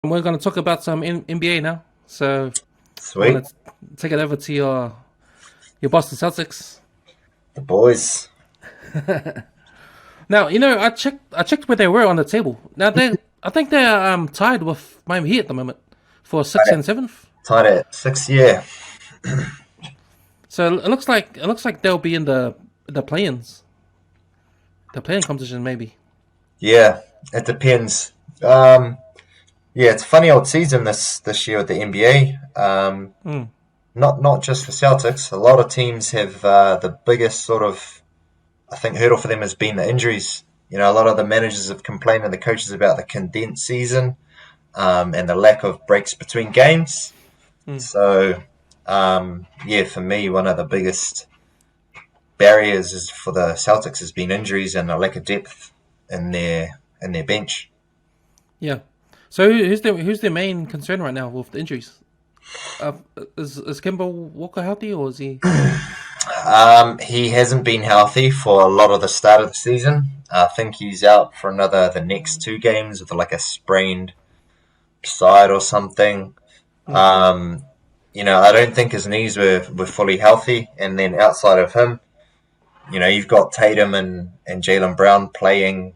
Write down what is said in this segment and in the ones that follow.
We're going to talk about some NBA now. So I Sweet. want to take it over to your Boston Celtics. The boys. Now I checked where they were on the table. Now I think they're tied with Miami Heat at the moment for sixth Tied and seventh. at 6 year. So it looks like they'll be in the play-ins, the play-in competition maybe. Yeah, it depends. Um, yeah, it's a funny old season this year with the NBA. Hmm. Not just for Celtics. A lot of teams have the biggest sort of I think hurdle for them has been the injuries. A lot of the managers have complained and the coaches about the condensed season and the lack of breaks between games. Hmm. So yeah, for me, one of the biggest barriers is for the Celtics has been injuries and a lack of depth in their bench. Yeah. So who's their main concern right now with the injuries? Uh, is Kemba Walker healthy or is he? He hasn't been healthy for a lot of the start of the season. I think he's out for the next 2 games with like a sprained side or something. Hmm. Um, I don't think his knees were fully healthy. And then outside of him, you've got Tatum and Jalen Brown playing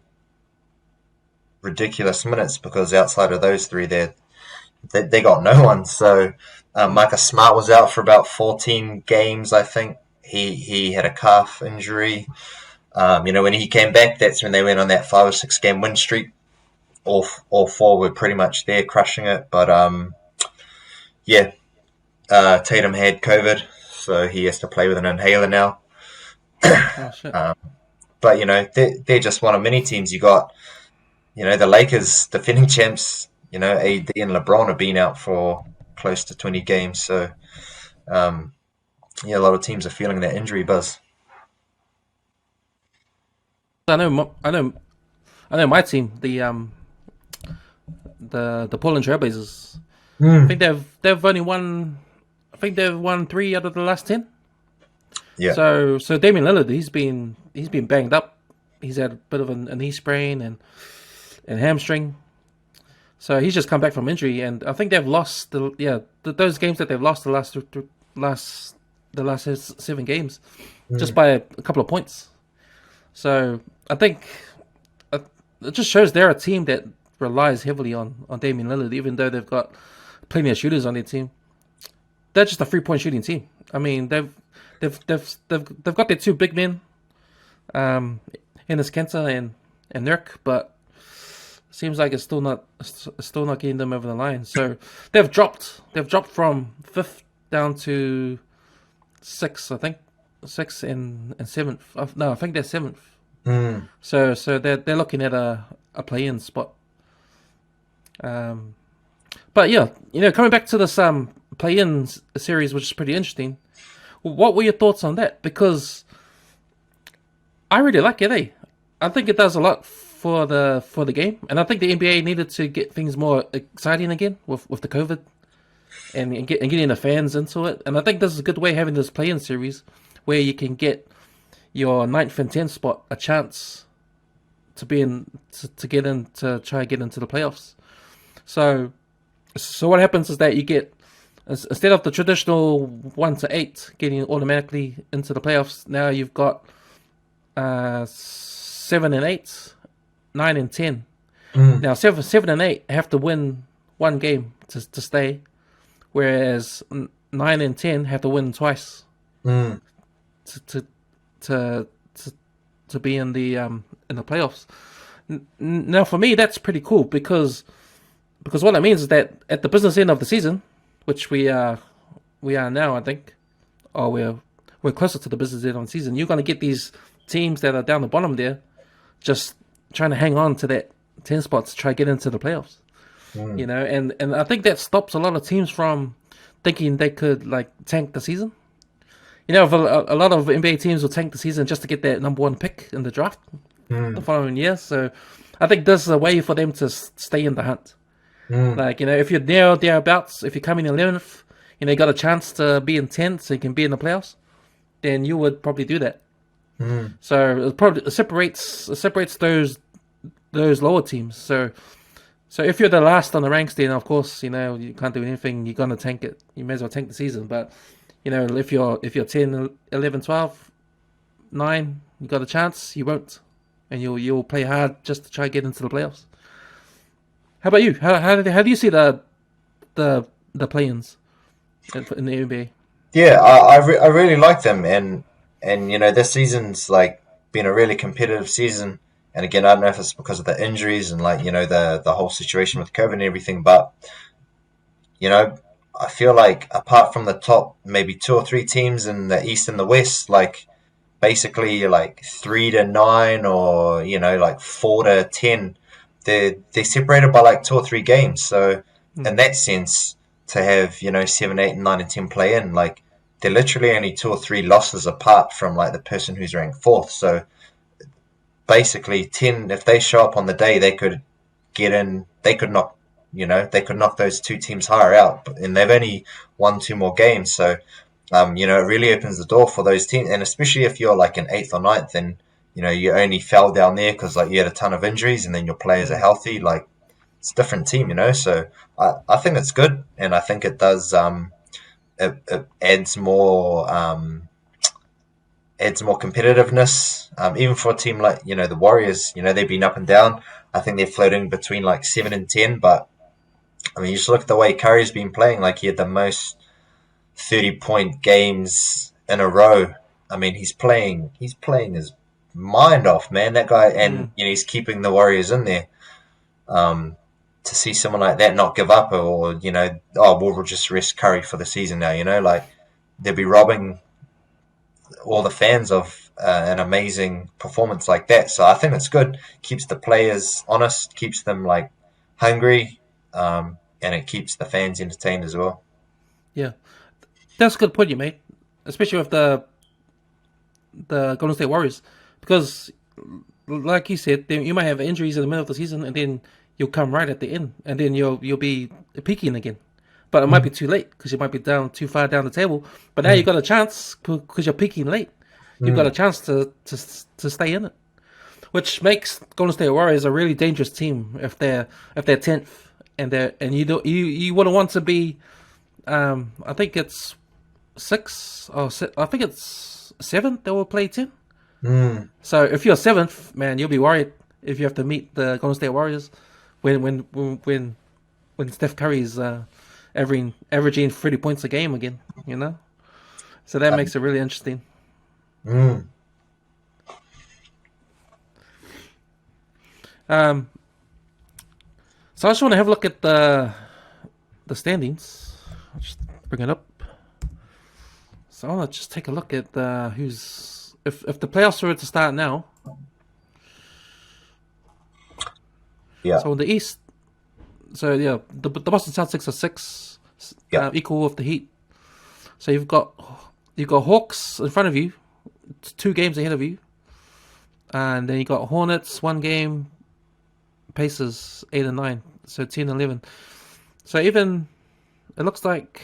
ridiculous minutes because outside of those three, they got no one. So Hmm. Marcus Smart was out for about 14 games, I think. He had a calf injury. When he came back, that's when they went on that 5 or 6 game win streak. All four were pretty much there, crushing it. But yeah, Tatum had COVID, so he has to play with an inhaler now. Oh shit. Um, but they're just one of many teams. You got the Lakers, defending champs. AD and LeBron have been out for close to 20 games. So um, yeah, a lot of teams are feeling that injury buzz. I know my team, the Portland Trailblazers. I think Mm. they've only won. I think they've won 3 out of the last 10. Yeah. So Damian Lillard, he's been banged up. He's had a bit of a knee sprain and hamstring. So he's just come back from injury, and I think they've lost those games that they've lost last the last 7 games just Mm. by a couple of points. So I think uh, it just shows they're a team that relies heavily on Damian Lillard, even though they've got plenty of shooters on their team. They're just a 3-point shooting team. I mean, they've got their two big men, um, Enes Kanter and Nurk, but seems like it's still not getting them over the line. So they've dropped from fifth down to sixth, I think, sixth and seventh. No, I think they're seventh. Mm. So they're looking at a play-in spot. Um, but yeah, coming back to this play-in series, which is pretty interesting. What were your thoughts on that? Because I really like it. I think it does a lot for the game, and I think the NBA needed to get things more exciting again with the COVID and getting the fans into it. And I think this is a good way having this play-in series where you can get your ninth and tenth spot a chance to be in to get in to try and get into the playoffs. So so what happens is that you get instead of the traditional 1 to 8 getting automatically into the playoffs, now you've got 7 and 8, 9 and 10. Mm. Now seven and 8 have to win one game to stay, whereas 9 and 10 have to win twice Mm. to to to to, to be in the playoffs. Now for me that's pretty cool because what that means is that at the business end of the season, which we are now, I think, or we're closer to the business end of the season, you're going to get these teams that are down the bottom there just trying to hang on to that 10 spots to try to get into the playoffs. Mm. And I think that stops a lot of teams from thinking they could like tank the season. If a lot of NBA teams will tank the season just to get that number one pick in the draft the Mm. following year. So I think this is a way for them to stay in the hunt. Mm. Like, if you're thereabouts, if you come in 11th, you got a chance to be in 10th so you can be in the playoffs, then you would probably do that. Mm. So it probably separates those lower teams. So So if you're the last on the ranks, then of course you can't do anything. You're gonna tank it. You may as well tank the season. But if you're 10, 11, 12, 9, you got a chance. You won't, and you'll play hard just to try to get into the playoffs. How about you? How do you see the play-ins in the NBA? Yeah, I really like them, and this season's like been a really competitive season. And again, I don't know if it's because of the injuries and like the whole situation with COVID and everything, but you know, I feel like apart from the top maybe two or three teams in the East and the West, like basically like 3 to 9 or like 4 to 10, they're separated by like 2 or 3 games. So Hmm. in that sense, to have 7, 8, and 9 and 10 play in, like they're literally only 2 or 3 losses apart from like the person who's ranked fourth. So basically, 10, if they show up on the day, they could get in. They could knock those two teams higher out, and they've only won 2 more games. So it really opens the door for those teams, and especially if you're like an eighth or ninth, and you only fell down there because like you had a ton of injuries, and then your players are Hmm. healthy. Like it's a different team. So I think it's good, and I think it does. It adds more competitiveness. Even for a team like the Warriors, they've been up and down. I think they're floating between like 7 and 10, but I mean, you just look at the way Curry's been playing. Like he had the most 30-point games in a row. I mean, he's playing his mind off, man. That guy, Hmm. and he's keeping the Warriors in there. Um, to see someone like that not give up, or oh, we'll just rest Curry for the season now. Like they'd be robbing all the fans of an amazing performance like that. So I think it's good. Keeps the players honest, keeps them like hungry, and it keeps the fans entertained as well. Yeah, that's a good point you made, especially with the Golden State Warriors, because like you said, you might have injuries in the middle of the season, and then you'll come right at the end, and then you'll be peaking again. But it might be Mm, too late because you might be down too far down the table. But now you mm, got a chance because you're peaking late. You've got a mm. chance to stay in it, which makes Golden State Warriors a really dangerous team if they're 10th and you wouldn't want to be. I think it's six. Oh, I think it's seventh. They will play 10. Mm. So if you're seventh, man, you'll be worried if you have to meet the Golden State Warriors when Steph Curry's averaging 30 points a game again. So that makes it really interesting. Mm. Um, so I just want to have a look at the standings. I'll just bring it up. So I want to just take a look at who's if the playoffs were to start now. Yeah, So in the East, so yeah, the Boston Celtics are six, yeah. equal with the Heat. So you've got Hawks in front of you, 2 games ahead of you, and then you got Hornets 1 game, Pacers 8 and 9, so 10 and 11. So even it looks like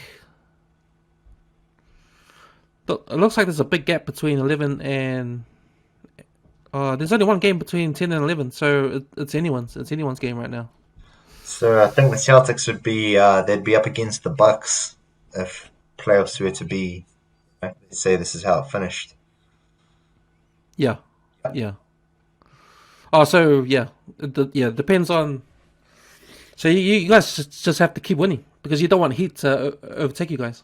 there's a big gap between 11 and there's only 1 game between 10 and 11, so it's anyone's game right now. So I think the Celtics they'd be up against the Bucks if playoffs were to be. Let's say this is how it finished. Yeah, yeah. Oh, so yeah, yeah, depends on. So you guys just have to keep winning because you don't want Heat to overtake you guys.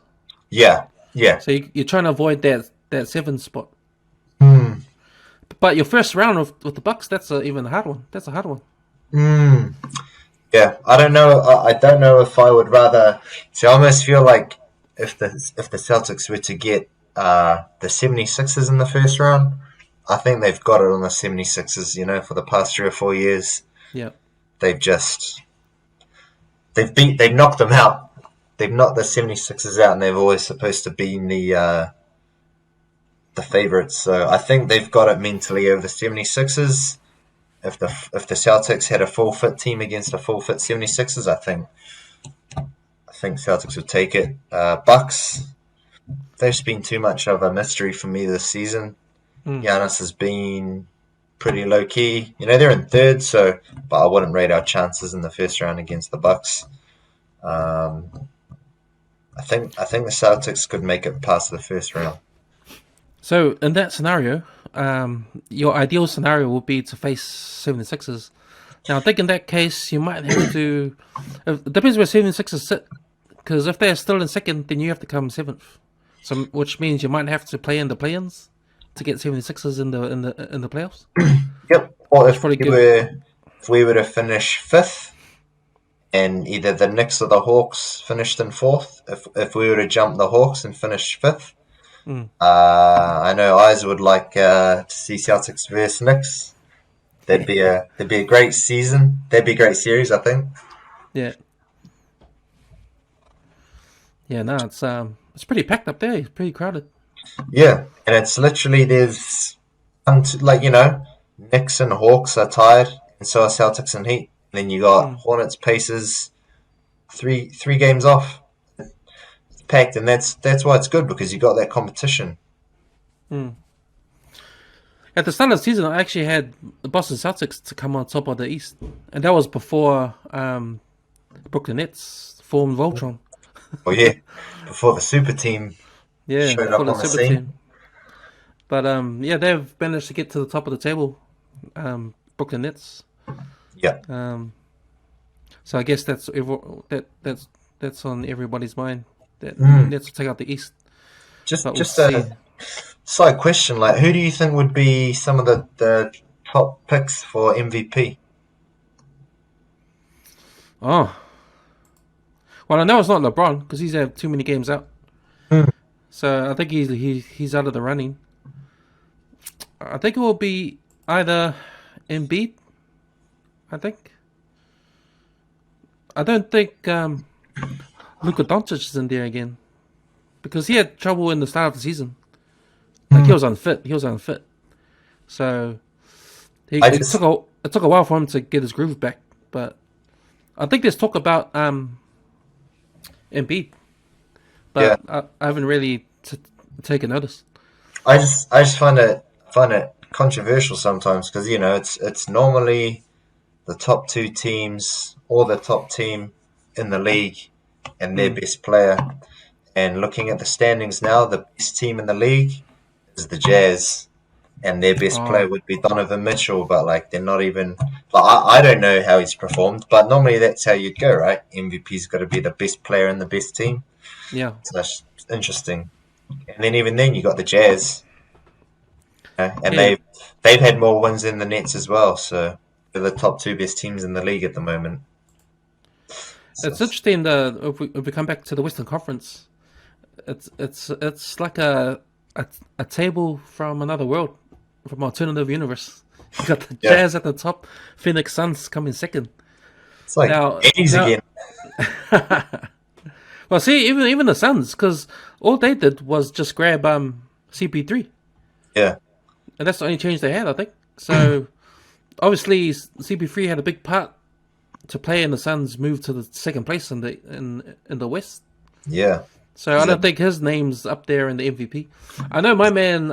Yeah, yeah. So you're trying to avoid that 7 spot. Mm. But your first round with the Bucks, that's even a hard one. That's a hard one. Mm. Yeah, I don't know. I don't know if I would rather. So I almost feel like if the Celtics were to get the 76ers in the first round, I think they've got it on the 76ers. For the past 3 or 4 years, Yeah, they've just they've knocked them out. They've knocked the 76ers out, and they've always supposed to be in the favorites. So I think they've got it mentally over the 76ers. If the Celtics had a full fit team against a full fit 76ers, I think Celtics would take it. Bucks, they've been too much of a mystery for me this season. mm. Giannis has been pretty low key. They're in third, so but I wouldn't rate our chances in the first round against the Bucks. Um, I think the Celtics could make it past the first round. So in that scenario, your ideal scenario would be to face 76ers. Now, I think in that case, you might have to. It depends where 76ers sit. Because if they're still in second, then you have to come seventh. So, which means you might have to play in the play-ins to get 76ers in the playoffs. Yep. Or Which if probably we good. were if we were to finish fifth, and either the Knicks or the Hawks finished in fourth, if we were to jump the Hawks and finish fifth, Mm, I know Eyes would like to see Celtics versus Knicks. There'd be a great season. There'd be a great series, I think. yeah, yeah. No, it's pretty packed up there. It's pretty crowded. Yeah, and it's literally there's Knicks and Hawks are tied, and so are Celtics and Heat. And then you got Mm, Hornets, Pacers, three games off. It's packed, and that's why it's good because you got that competition. mm. At the start of the season, I actually had the Boston Celtics to come on top of the East, and that was before Brooklyn Nets formed Voltron. Oh yeah, before the super team Yeah, showed before up the on the super scene. team. But yeah, they've managed to get to the top of the table. Brooklyn Nets. Yeah. Um, so I guess that's on everybody's mind. That Mm. Nets will take out the East, Just but we'll just see. a side question, like who do you think would be some of the top picks for MVP? Oh, well, I know it's not LeBron because he's had too many games out. Mm. So I think he's out of the running. I think it will be either Embiid. I think. I don't think Luka Doncic is in there again because he had trouble in the start of the season. Like he Mm. was unfit. He was unfit. So I it took just a while for him to get his groove back. But I think there's talk about Embiid, yeah. but I haven't really taken notice. I just find it controversial sometimes because it's normally the top two teams or the top team in the league and their Mm. best player. And looking at the standings now, the best team in the league is the Jazz, and their best player Oh, would be Donovan Mitchell. But like they're not even. Like I don't know how he's performed, but normally that's how you'd go, right? MVP's got to be the best player in the best team. yeah, So that's interesting. And then even then, you got the Jazz, and yeah. they've had more wins than the Nets as well. So they're the top two best teams in the league at the moment. So, It's interesting. If we come back to the Western Conference, it's like a table from another world, from alternative universe. You got the yeah, Jazz at the top, Phoenix Suns coming second. it's like Now, Eddie's now, again. well, see, even the Suns, because all they did was just grab CP3, Yeah, and that's the only change they had, I think. So obviously, CP3 had a big part to play in the Suns' move to the second place in the West. yeah. So I don't think his name's up there in the MVP. I know my man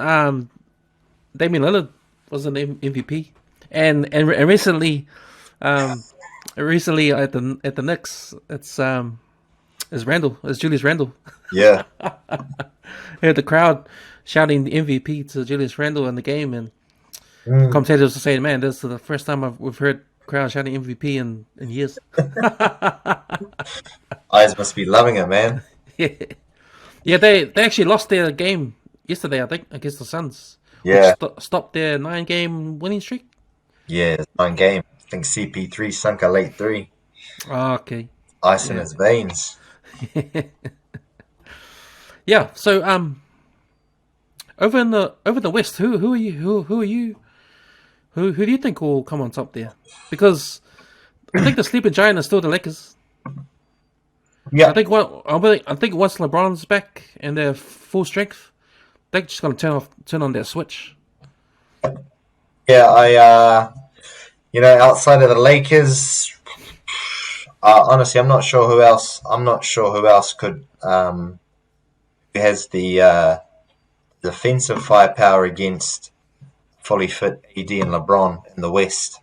Damian Lillard was an MVP, and recently at the Knicks, it's Julius Randle. Yeah. I heard the crowd shouting the MVP to Julius Randle in the game, and Mm. commentators were saying, "Man, this is the first time we've heard crowd shouting MVP in years." Eyes must be loving it, man. Yeah, they actually lost their game yesterday, I think, against the Suns, which Yeah, stopped their 9-game winning streak. yeah. It's one game. I think CP3 sunk a late three, Ah, okay, ice in yeah, his veins. yeah. So over in the West, who are you? Who are you? Who do you think will come on top there? Because I think the sleeping giant is still the Lakers. I Yeah, think I think once LeBron's back and they're full strength, they're just gonna turn on their switch. yeah. Outside of the Lakers, honestly, I'm not sure who else. I'm not sure who else could who has the defensive firepower against fully fit AD and LeBron in the West.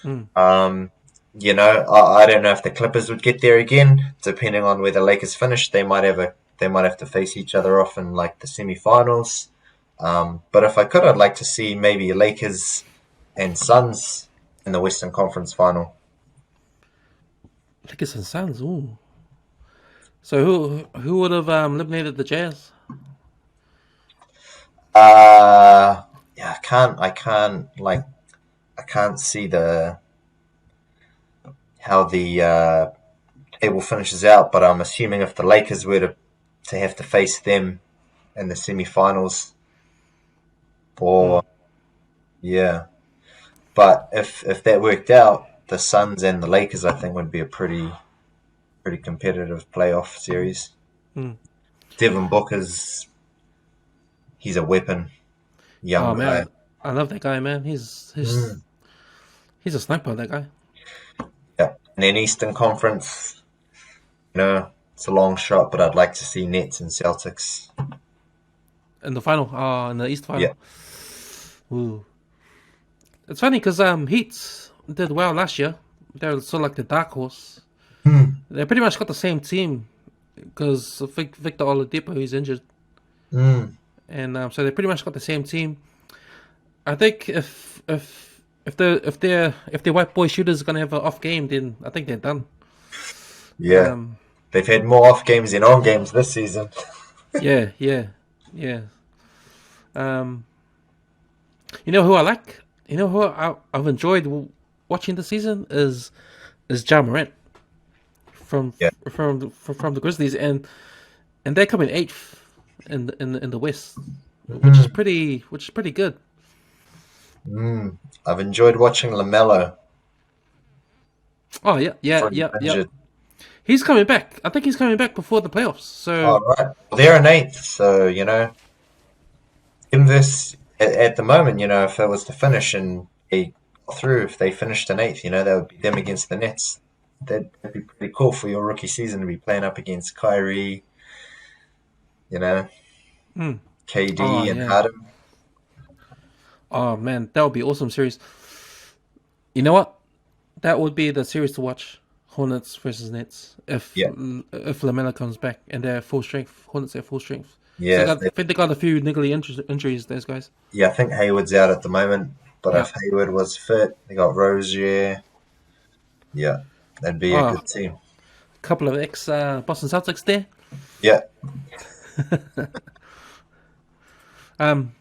Mm. I don't know if the Clippers would get there again. Depending on where the Lakers finish, they might have to face each other off in like the semifinals. But if I could, I'd like to see maybe Lakers and Suns in the Western Conference final. Lakers and Suns. Ooh. So who would have eliminated the Jazz? Yeah, I can't see the how the table finishes out, but I'm assuming if the Lakers were to have to face them in the semifinals, Mm. or yeah, but if that worked out, the Suns and the Lakers, I think, would be a pretty competitive playoff series. Mm. Devin Booker's he's a weapon, young Oh guy. man, I love that guy, man. Mm. He's a sniper, that guy. Yeah, and then Eastern Conference, it's a long shot, but I'd like to see Nets and Celtics. In the final, in the East Yeah. final. Ooh. It's funny because Heat did well last year. They're sort of like the dark horse. Mm. They pretty much got the same team because Victor Oladipo is injured, Mm. and so they pretty much got the same team. I think if their white boy shooters are gonna have an off game, then I think they're done. Yeah, Um, they've had more off games than on games this season. yeah, yeah, yeah. Um, you know who I like? You know who I've enjoyed watching this season is Ja Morant from Yeah. from the Grizzlies, and they're coming eighth in the West, Mm. which is pretty good. Mm. I've enjoyed watching LaMelo Oh yeah, yeah, before he yeah, got yeah. injured. He's coming back. I think he's coming back before the playoffs. All So right, they're in eighth, so in this at the moment, if it was to finish and they got through, if they finished in eighth, that would be them against the Nets. That'd be pretty cool for your rookie season to be playing up against Kyrie, you know, mm. Oh KD and yeah. Harden. Oh man, that would be awesome series. You know what? That would be the series to watch. Hornets versus Nets. Yeah, If Lamella comes back and they're full strength, Hornets at full strength. So yeah, I think they got a few niggly injuries. Those guys. yeah. I think Hayward's out at the moment, but Yeah. if Hayward was fit, they got Rozier. Yeah, that'd be a Oh, good team. a couple of ex Boston Celtics there. Yeah, Um,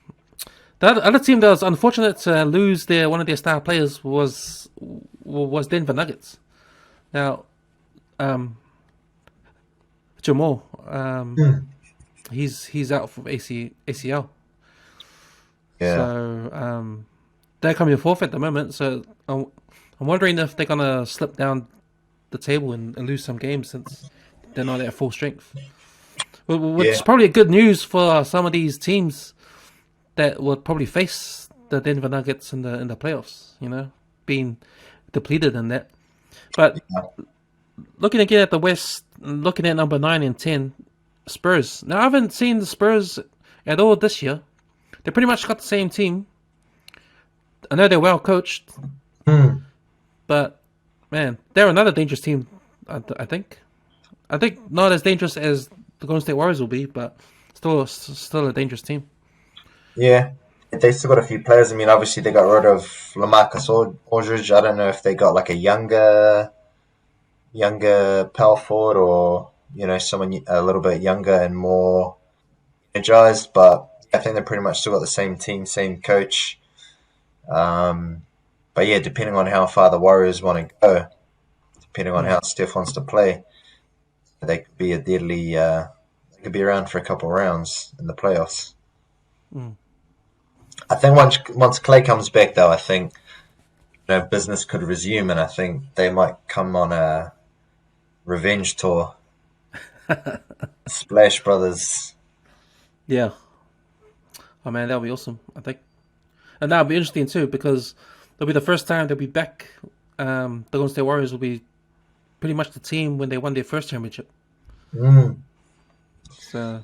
the other team that was unfortunate to lose their one of their star players was Denver Nuggets. Now, um, Jamal, Hmm. he's out from ACL. yeah, So they're coming fourth at the moment. So I'm wondering if they're gonna slip down the table and lose some games since they're not at full strength. Which yeah, is probably a good news for some of these teams that will probably face the Denver Nuggets in the playoffs. Being depleted in that. But looking again at the West, looking at number 9 and 10, Spurs. Now I haven't seen the Spurs at all this year. They pretty much got the same team. I know they're well coached, Hmm. but man, they're another dangerous team. I think. I think not as dangerous as the Golden State Warriors will be, but still a dangerous team. yeah. They still got a few players. I mean, obviously they got rid of LaMarcus Aldridge. I don't know if they got like a younger power forward or someone a little bit younger and more energized. But I think they pretty much still got the same team, same coach. Um, but yeah, depending on how far the Warriors want to go, depending on Mm, how Steph wants to play, they could be a deadly. They could be around for a couple rounds in the playoffs. mm. I think once Clay comes back, though, I think business could resume, and I think they might come on a revenge tour. Splash Brothers. Yeah. Oh man, that'll be awesome. I think, and that'll be interesting too because it'll be the first time they'll be back. The Golden State Warriors will be pretty much the team when they won their first championship. Mm. So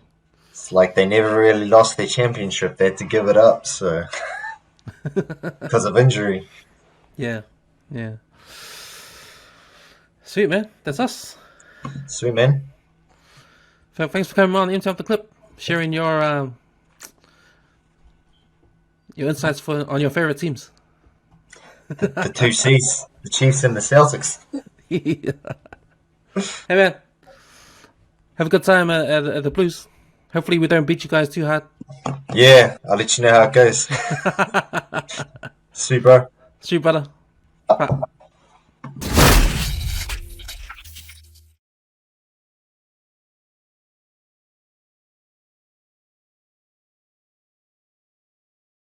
It's like they never really lost their championship. They had to give it up. So because of injury. Yeah, yeah. Sweet, man. That's us. Sweet, man. Thanks for coming on Into the Clip, sharing your insights on your favorite teams. The two C's, the Chiefs and the Celtics. Hey, man. Have a good time at the Blues. Hopefully, we don't beat you guys too hard. Yeah, I'll let you know how it goes. Sweet, bro. See you, brother. Bye.